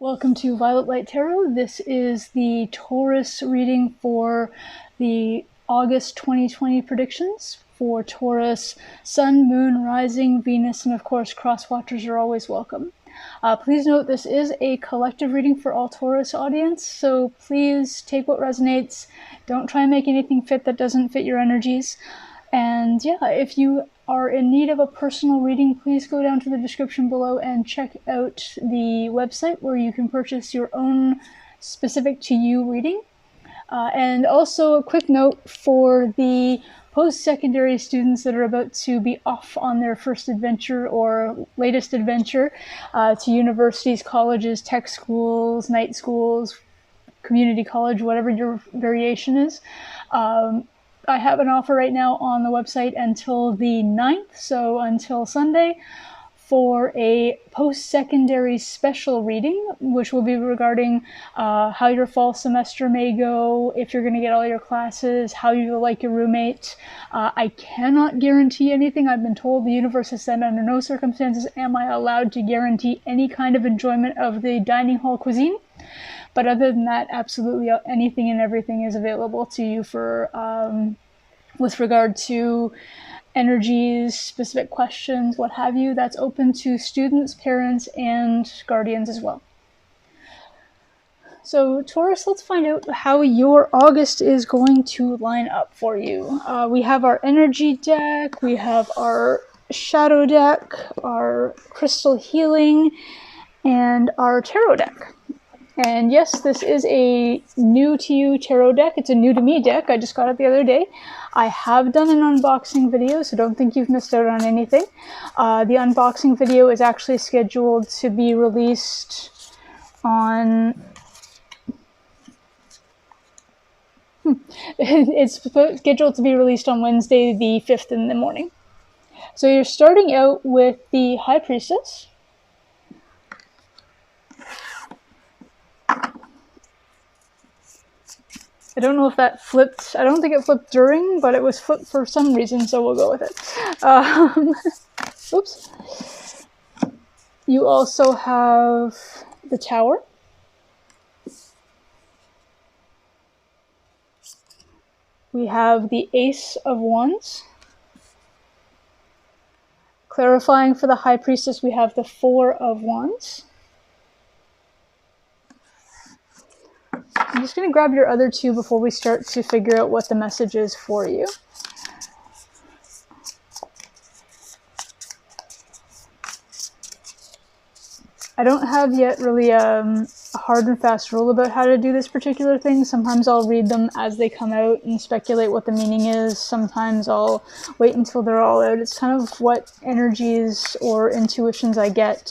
Welcome to Violet Light Tarot. This is the Taurus reading for the August 2020 predictions. For Taurus, Sun, Moon, Rising, Venus, and of course cross-watchers are always welcome. Please note this is a collective reading for all Taurus audience, so please take what resonates. Don't try and make anything fit that doesn't fit your energies. And yeah, if you are in need of a personal reading, please go down to the description below and check out the website where you can purchase your own specific to you reading. And also a quick note for the post-secondary students that are about to be off on their first adventure or latest adventure to universities, colleges, tech schools, night schools, community college, whatever your variation is. I have an offer right now on the website until the 9th, so until Sunday, for a post-secondary special reading, which will be regarding how your fall semester may go, if you're going to get all your classes, how you like your roommate. I cannot guarantee anything. I've been told the universe has said under no circumstances am I allowed to guarantee any kind of enjoyment of the dining hall cuisine. But other than that, absolutely anything and everything is available to you for with regard to energies, specific questions, what have you. That's open to students, parents, and guardians as well. So Taurus, let's find out how your August is going to line up for you. We have our energy deck, we have our shadow deck, our crystal healing, and our tarot deck. And yes, this is a new to you tarot deck. It's a new to me deck. I just got it the other day. I have done an unboxing video, so don't think you've missed out on anything. The unboxing video is actually scheduled to be released on... It's scheduled to be released on Wednesday the 5th in the morning. So you're starting out with the High Priestess. I don't know if that flipped. I don't think it flipped during, but it was flipped for some reason, so we'll go with it. Oops. You also have the Tower. We have the Ace of Wands. Clarifying for the High Priestess, we have the Four of Wands. I'm just going to grab your other two before we start to figure out what the message is for you. I don't have yet really a hard and fast rule about how to do this particular thing. Sometimes I'll read them as they come out and speculate what the meaning is. Sometimes I'll wait until they're all out. It's kind of what energies or intuitions I get.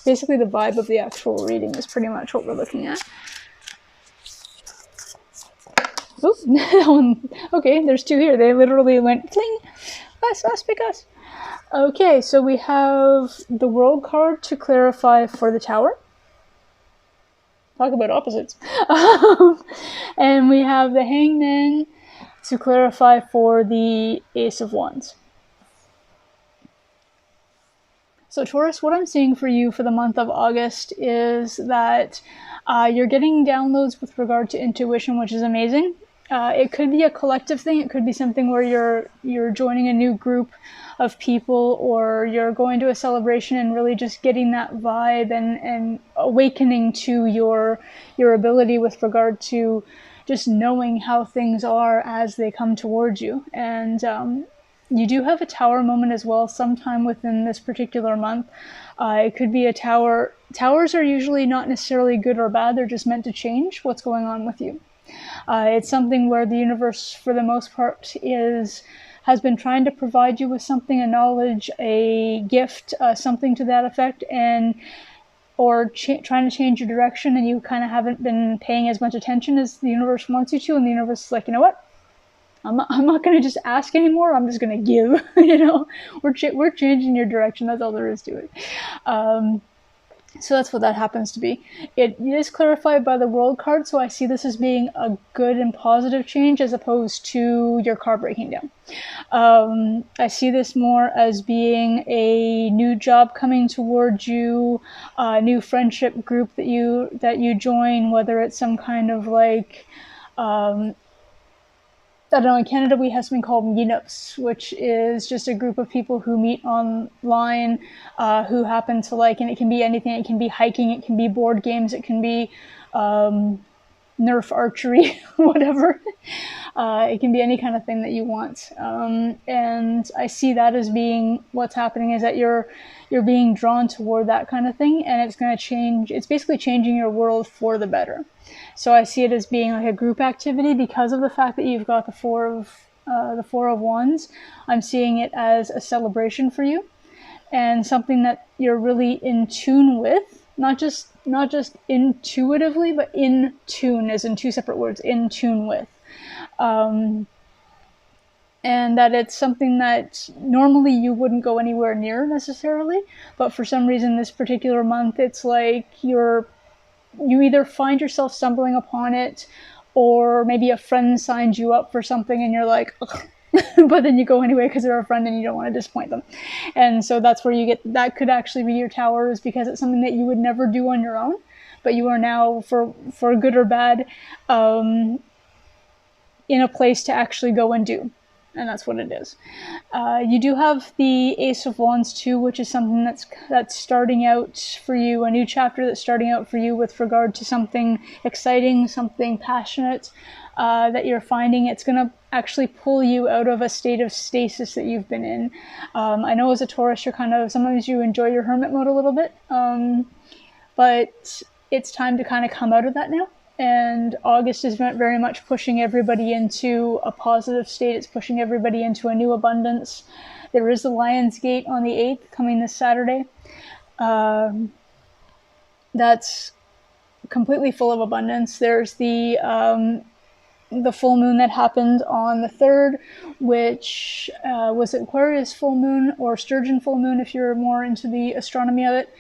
Basically the vibe of the actual reading is pretty much what we're looking at. Oh, that one. Okay, there's two here. They literally went fling. Us, pick us. Okay, so we have the World card to clarify for the Tower. Talk about opposites. And we have the Hangman to clarify for the Ace of Wands. So Taurus, what I'm seeing for you for the month of August is that you're getting downloads with regard to intuition, which is amazing. It could be a collective thing. It could be something where you're joining a new group of people, or you're going to a celebration and really just getting that vibe and awakening to your ability with regard to just knowing how things are as they come towards you. And you do have a Tower moment as well sometime within this particular month. It could be a tower. Towers are usually not necessarily good or bad. They're just meant to change what's going on with you. It's something where the universe, for the most part, has been trying to provide you with something, a knowledge, a gift, something to that effect, or trying to change your direction, and you kind of haven't been paying as much attention as the universe wants you to, and the universe is like, you know what? I'm not going to just ask anymore. I'm just going to give. You know, we're changing your direction. That's all there is to it. So that's what that happens to be. It is clarified by the World card, so I see this as being a good and positive change as opposed to your car breaking down. I see this more as being a new job coming towards you, a new friendship group that you join, whether it's some kind of like I don't know, in Canada we have something called meetups, which is just a group of people who meet online, who happen to like, and it can be anything. It can be hiking, it can be board games, it can be Nerf archery, whatever. It can be any kind of thing that you want. And I see that as being what's happening is that you're being drawn toward that kind of thing, and it's going to change. It's basically changing your world for the better. So I see it as being like a group activity because of the fact that you've got the Four of Wands. I'm seeing it as a celebration for you and something that you're really in tune with, not just intuitively, but in tune, as in two separate words, in tune with. And that it's something that normally you wouldn't go anywhere near necessarily, but for some reason this particular month it's like you either find yourself stumbling upon it, or maybe a friend signed you up for something and you're like, ugh. But then you go anyway because they're a friend and you don't want to disappoint them. And so that's where you get, that could actually be your tower, is because it's something that you would never do on your own, but you are now, for good or bad, in a place to actually go and do. And that's what it is. You do have the Ace of Wands too, which is something that's starting out for you, a new chapter that's starting out for you with regard to something exciting, something passionate, that you're finding. It's going to actually pull you out of a state of stasis that you've been in. I know as a Taurus, you're kind of, sometimes you enjoy your hermit mode a little bit, but it's time to kind of come out of that now. And August is very much pushing everybody into a positive state. It's pushing everybody into a new abundance. There is the Lion's Gate on the 8th coming this Saturday. That's completely full of abundance. There's the full moon that happened on the 3rd, which was Aquarius full moon or Sturgeon full moon if you're more into the astronomy of it.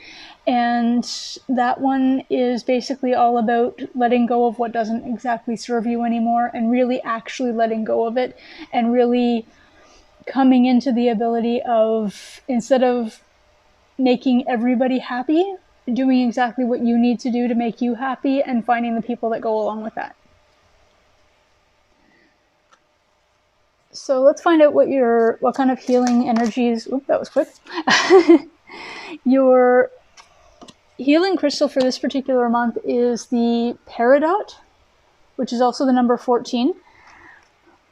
And that one is basically all about letting go of what doesn't exactly serve you anymore, and really actually letting go of it, and really coming into the ability of, instead of making everybody happy, doing exactly what you need to do to make you happy, and finding the people that go along with that. So let's find out what kind of healing energies, oop, that was quick. Your healing crystal for this particular month is the Peridot, which is also the number 14.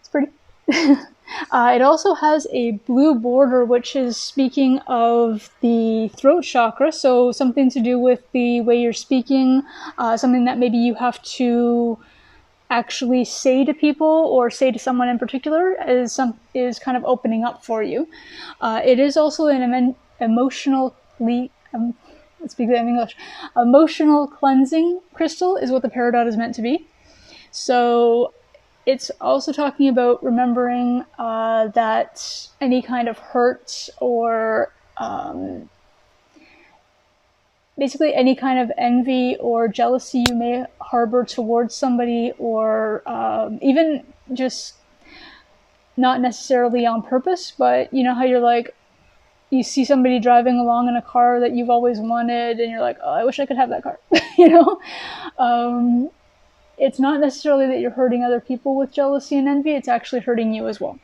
It's pretty. It also has a blue border, which is speaking of the throat chakra, so something to do with the way you're speaking, something that maybe you have to actually say to people or say to someone in particular is kind of opening up for you. It is also an emotionally speak that in English. Emotional cleansing crystal is what the Peridot is meant to be. So it's also talking about remembering that any kind of hurt or basically any kind of envy or jealousy you may harbor towards somebody, or even just not necessarily on purpose, but you know how you're like, you see somebody driving along in a car that you've always wanted and you're like, oh, I wish I could have that car. You know, it's not necessarily that you're hurting other people with jealousy and envy, it's actually hurting you as well.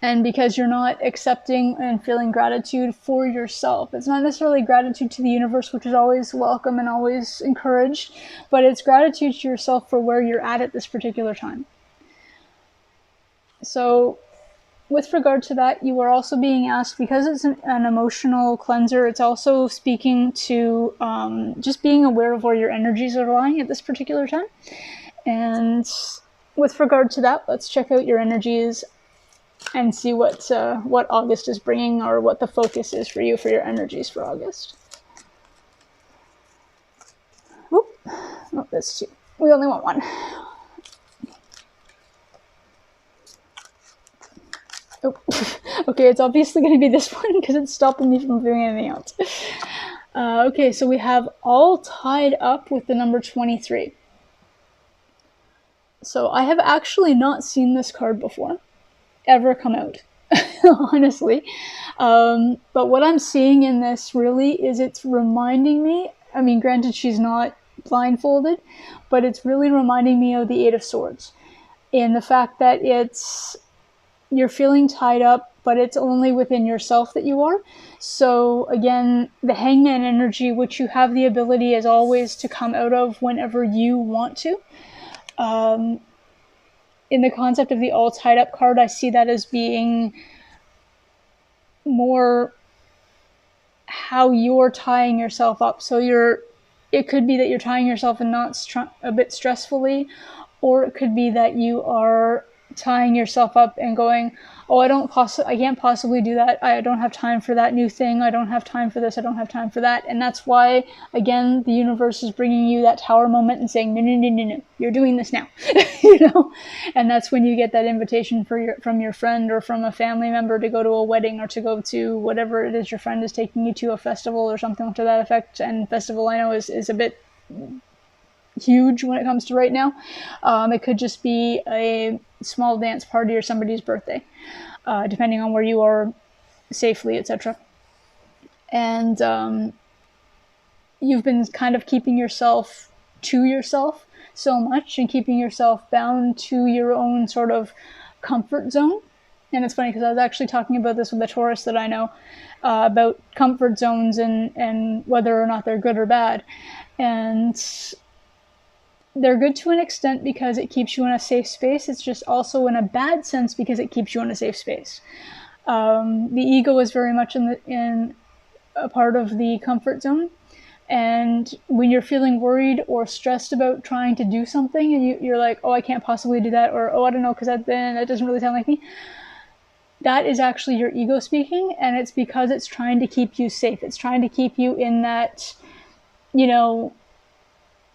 And because you're not accepting and feeling gratitude for yourself. It's not necessarily gratitude to the universe, which is always welcome and always encouraged, but it's gratitude to yourself for where you're at this particular time. So with regard to that, you are also being asked, because it's an emotional cleanser, it's also speaking to just being aware of where your energies are lying at this particular time. And with regard to that, let's check out your energies and see what August is bringing, or what the focus is for you for your energies for August. Oop. Oh, that's two. We only want one. Oh. Okay, it's obviously going to be this one because it's stopping me from doing anything else. Okay, so we have all tied up with the number 23. So I have actually not seen this card before, ever come out, honestly. But what I'm seeing in this really is it's reminding me, I mean, granted she's not blindfolded, but it's really reminding me of the Eight of Swords. And the fact that you're feeling tied up, but it's only within yourself that you are. So again, the Hangman energy, which you have the ability as always to come out of whenever you want to. In the concept of the all tied up card, I see that as being more how you're tying yourself up. So it could be that you're tying yourself and not a bit stressfully, or it could be that you are tying yourself up and going, oh, I can't possibly do that. I don't have time for that new thing. I don't have time for this. I don't have time for that. And that's why, again, the universe is bringing you that tower moment and saying, no, you're doing this now, And that's when you get that invitation from your friend or from a family member to go to a wedding or to go to whatever it is your friend is taking you to, a festival or something to that effect. And festival, I know, is a bit huge when it comes to right now. It could just be a small dance party or somebody's birthday, depending on where you are safely, etc. And you've been kind of keeping yourself to yourself so much and keeping yourself bound to your own sort of comfort zone. And it's funny because I was actually talking about this with a Taurus that I know, about comfort zones and whether or not they're good or bad. And they're good to an extent because it keeps you in a safe space. It's just also in a bad sense because it keeps you in a safe space. The ego is very much in a part of the comfort zone. And when you're feeling worried or stressed about trying to do something and you're like, oh, I can't possibly do that, or oh, I don't know, because that doesn't really sound like me. That is actually your ego speaking, and it's because it's trying to keep you safe. It's trying to keep you in that,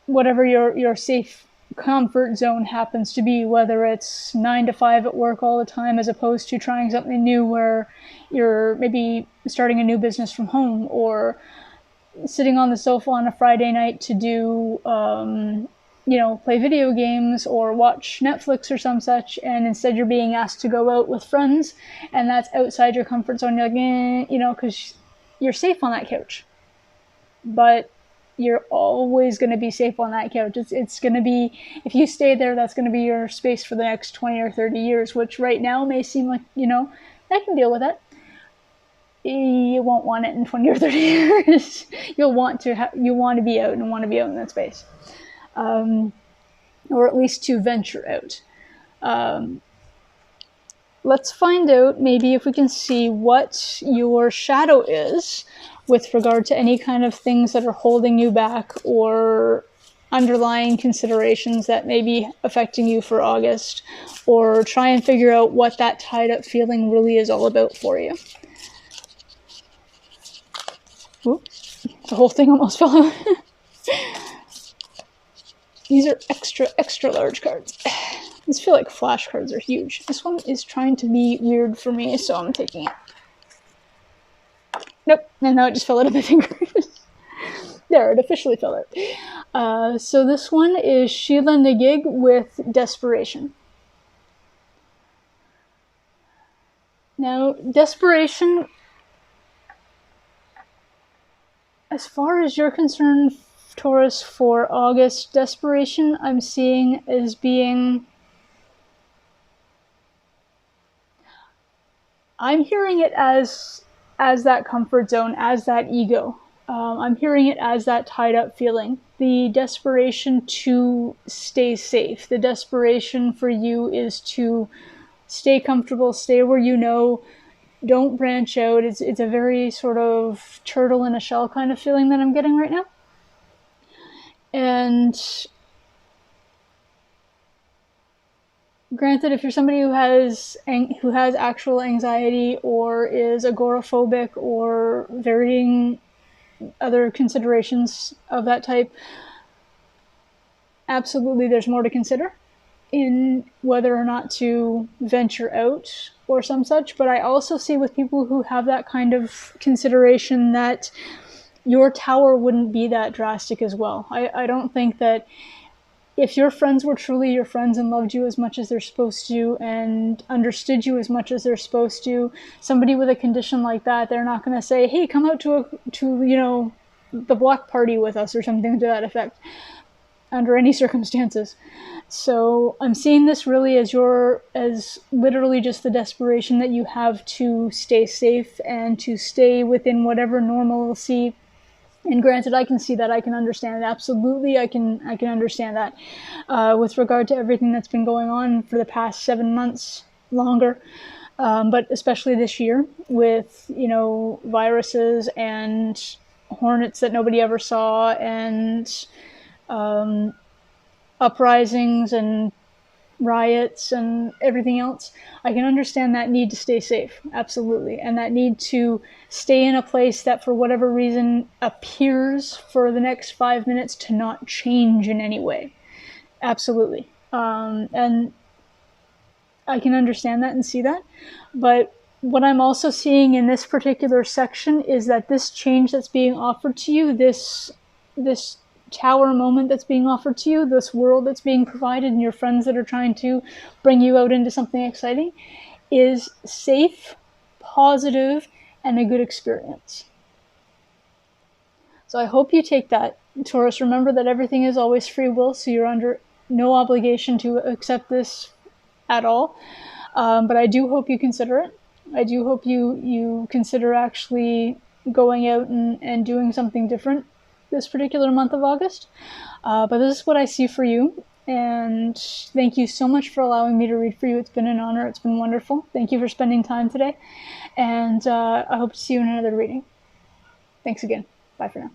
whatever your safe comfort zone happens to be, whether it's 9 to 5 at work all the time as opposed to trying something new where you're maybe starting a new business from home, or sitting on the sofa on a Friday night to do, play video games or watch Netflix or some such, and instead you're being asked to go out with friends, and that's outside your comfort zone. You're like, because you're safe on that couch. But you're always going to be safe on that couch. It's going to be, if you stay there, that's going to be your space for the next 20 or 30 years, which right now may seem like, I can deal with that. You won't want it in 20 or 30 years. You want to be out and want to be out in that space. Or at least to venture out. Let's find out maybe if we can see what your shadow is with regard to any kind of things that are holding you back or underlying considerations that may be affecting you for August, or try and figure out what that tied up feeling really is all about for you. Oops, the whole thing almost fell out. These are extra large cards. These feel like flashcards are huge. This one is trying to be weird for me, so I'm taking it. Nope, and now it just fell out of my fingers. There, it officially fell out. So this one is Sheila Nagig with Desperation. Now, desperation, as far as you're concerned, Taurus, for August, desperation I'm seeing as being, I'm hearing it as that comfort zone, as that ego. I'm hearing it as that tied up feeling. The desperation to stay safe. The desperation for you is to stay comfortable, stay where you know, don't branch out. It's a very sort of turtle in a shell kind of feeling that I'm getting right now. And granted, if you're somebody who has actual anxiety or is agoraphobic or varying other considerations of that type, absolutely there's more to consider in whether or not to venture out or some such. But I also see with people who have that kind of consideration that your tower wouldn't be that drastic as well. I don't think that if your friends were truly your friends and loved you as much as they're supposed to and understood you as much as they're supposed to, somebody with a condition like that, they're not going to say, hey, come out to the block party with us or something to that effect under any circumstances. So I'm seeing this really as literally just the desperation that you have to stay safe and to stay within whatever normalcy. And granted, I can see that, I can understand it. Absolutely, I can understand that. With regard to everything that's been going on for the past 7 months, longer, but especially this year with, viruses and hornets that nobody ever saw, and uprisings and riots and everything else, I can understand that need to stay safe, absolutely, and that need to stay in a place that for whatever reason appears for the next 5 minutes to not change in any way. Absolutely. And I can understand that and see that, but what I'm also seeing in this particular section is that this change that's being offered to you, this tower moment that's being offered to you, this world that's being provided, and your friends that are trying to bring you out into something exciting, is safe, positive, and a good experience. So I hope you take that, Taurus. Remember that everything is always free will, so you're under no obligation to accept this at all. But I do hope you consider it. I do hope you consider actually going out and doing something different this particular month of August. But this is what I see for you. And thank you so much for allowing me to read for you. It's been an honor. It's been wonderful. Thank you for spending time today. And I hope to see you in another reading. Thanks again. Bye for now.